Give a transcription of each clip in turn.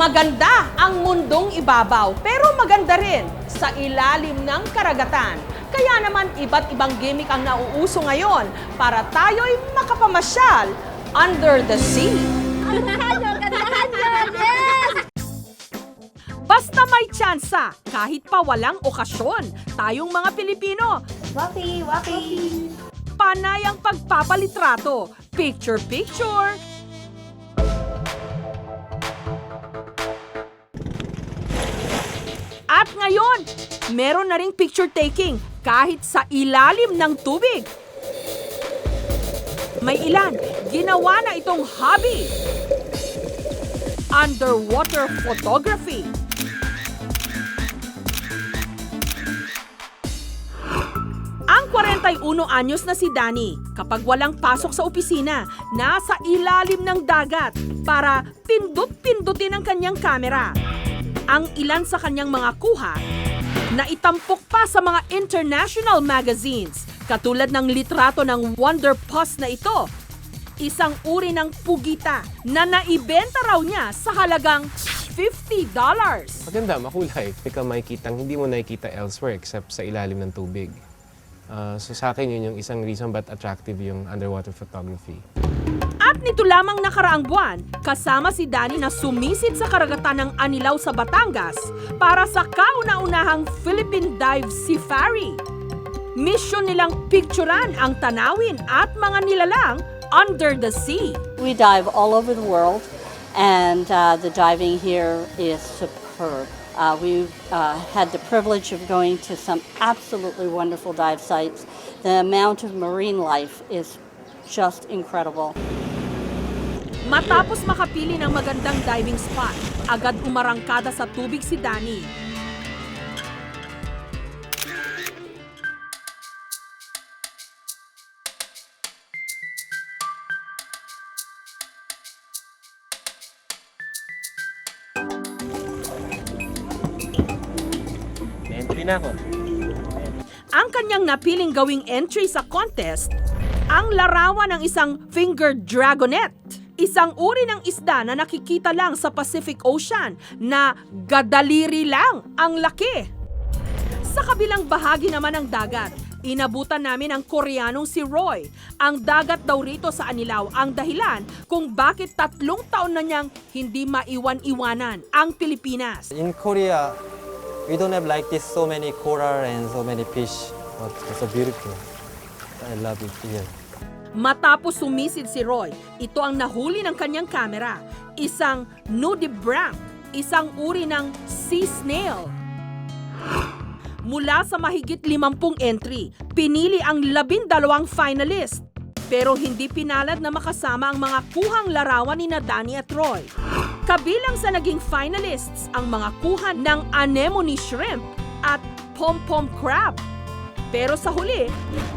Maganda ang mundong ibabaw, pero maganda rin sa ilalim ng karagatan. Kaya naman iba't ibang gimmick ang nauuso ngayon para tayo'y makapamasyal under the sea. Basta may tsansa, kahit pa walang okasyon, tayong mga Pilipino, Wapi! panay ang pagpapalitrato, picture-picture, at ngayon, meron na ring picture-taking kahit sa ilalim ng tubig. May ilan, ginawa na itong hobby. Underwater photography. Ang 41 anyos na si Danny, kapag walang pasok sa opisina, nasa ilalim ng dagat para pindot-pindutin ang kanyang kamera. Ang ilan sa kanyang mga kuha na itampok pa sa mga international magazines, katulad ng litrato ng Wonder Pus na ito, isang uri ng pugita na naibenta raw niya sa halagang $50. Maganda, makulay. Teka, makikitang hindi mo nakikita elsewhere except sa ilalim ng tubig. So sa akin yun yung isang reason ba't attractive yung underwater photography. At nito lamang nakaraang buwan, kasama si Danny na sumisid sa karagatan ng Anilao sa Batangas para sa kauna-unahang Philippine Dive Safari. Mission nilang picturean ang tanawin at mga nilalang under the sea. We dive all over the world, and the diving here is superb. We've had the privilege of going to some absolutely wonderful dive sites. The amount of marine life is just incredible. Matapos makapili ng magandang diving spot, agad umarangkada sa tubig si Danny. Entry na ako. Ang kanyang napiling gawing entry sa contest, ang larawan ng isang fingered dragonet. Isang uri ng isda na nakikita lang sa Pacific Ocean na gadaliri lang ang laki. Sa kabilang bahagi naman ng dagat, inabutan namin ang Koreanong si Roy. Ang dagat daw rito sa Anilao ang dahilan kung bakit 3 taon na niyang hindi maiwan-iwanan ang Pilipinas. In Korea, we don't have like this so many coral and so many fish, but it's so beautiful. I love it here. Matapos sumisid si Roy, ito ang nahuli ng kanyang kamera. Isang nudibranch, isang uri ng sea snail. Mula sa mahigit 50 entry, pinili ang 12 finalist. Pero hindi pinalad na makasama ang mga kuhang larawan ni Danny at Roy. Kabilang sa naging finalists ang mga kuha ng anemone shrimp at pom-pom crab. Pero sa huli,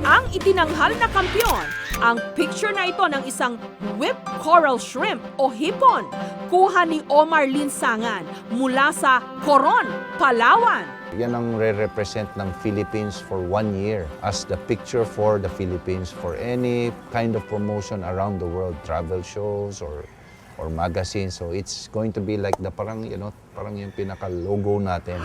ang itinanghal na kampiyon, ang picture na ito ng isang whipped coral shrimp o hipon, kuha ni Omar Linsangan mula sa Coron, Palawan. Yan ang re-represent ng Philippines for 1 year as the picture for the Philippines for any kind of promotion around the world, travel shows or magazines. So it's going to be like the parang yung pinaka-logo natin.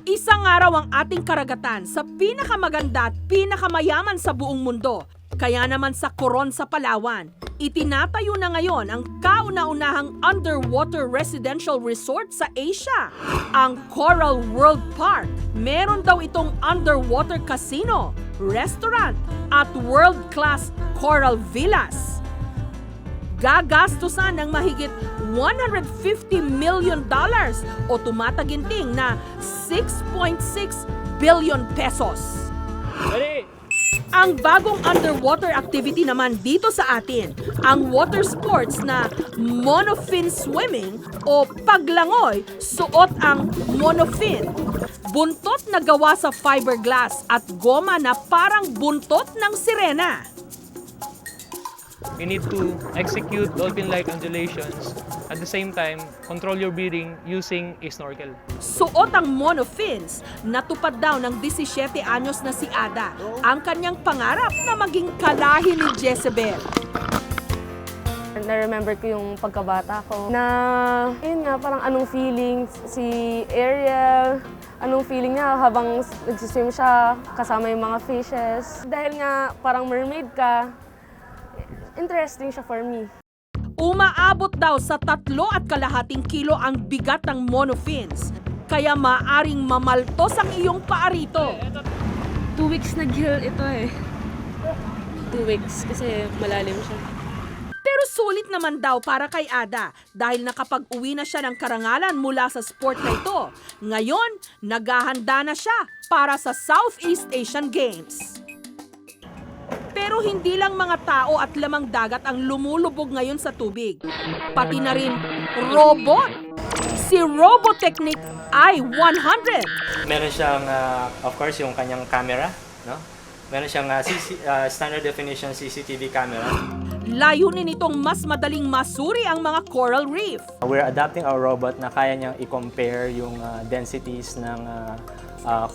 Isang araw ang ating karagatan sa pinakamaganda at pinakamayaman sa buong mundo. Kaya naman sa Coron sa Palawan, itinatayo na ngayon ang kauna-unahang underwater residential resort sa Asia, ang Coral World Park. Meron daw itong underwater casino, restaurant at world-class coral villas. Gagastusan ng mahigit $150 million o tumataginting na 6.6 billion pesos. Ready? Ang bagong underwater activity naman dito sa atin, ang water sports na monofin swimming o paglangoy, suot ang monofin. Buntot na gawa sa fiberglass at goma na parang buntot ng sirena. You need to execute dolphin-like undulations. At the same time, control your breathing using a snorkel. Suot ang monofins, natupad daw ng 17 anyos na si Ada, ang kanyang pangarap na maging kalahi ni Jezebel. Na-remember ko yung pagkabata ko na, yun nga, parang anong feeling si Ariel, anong feeling niya habang nagsiswim siya kasama yung mga fishes. Dahil nga parang mermaid ka, interesting siya for me. Umaabot daw sa 3.5 kilo ang bigat ng monofins, kaya maaring mamaltos ang iyong paa rito. 2 weeks nag-heal ito eh. 2 weeks kasi malalim siya. Pero sulit naman daw para kay Ada dahil nakapag-uwi na siya ng karangalan mula sa sport na ito. Ngayon, naghahanda na siya para sa Southeast Asian Games. Pero hindi lang mga tao at lamang dagat ang lumulubog ngayon sa tubig. Pati na rin robot. Si Robotechnic I-100. Meron siyang, of course, yung kanyang camera, no? Meron siyang standard definition CCTV camera. Layunin nitong mas madaling masuri ang mga coral reef. We're adapting our robot na kaya niyang i-compare yung densities ng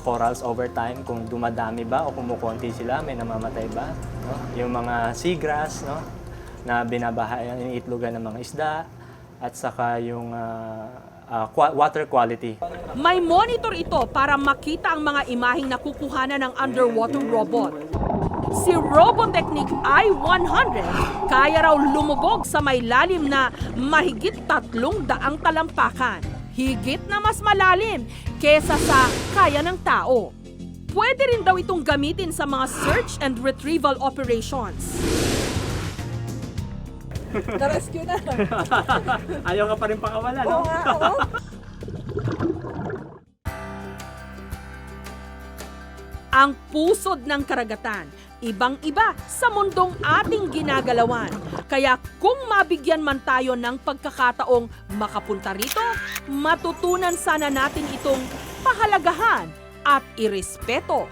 corals over time, kung dumadami ba o kumukonti sila, may namamatay ba. No? Yung mga seagrass, no? Na binabahayan, iniitlogan ng mga isda, at saka yung water quality. May monitor ito para makita ang mga imaheng nakukuhanan ng underwater robot. Si Robotechnic I-100 kaya raw lumubog sa may lalim na mahigit 300 talampakan. Higit na mas malalim kesa sa kaya ng tao. Pwede rin daw itong gamitin sa mga search and retrieval operations. Na-rescue na. Ayaw ka pa rin pakawala, no? Ang pusod ng karagatan, ibang-iba sa mundong ating ginagalawan. Kaya kung mabigyan man tayo ng pagkakataong makapunta rito, matutunan sana natin itong pahalagahan at irespeto.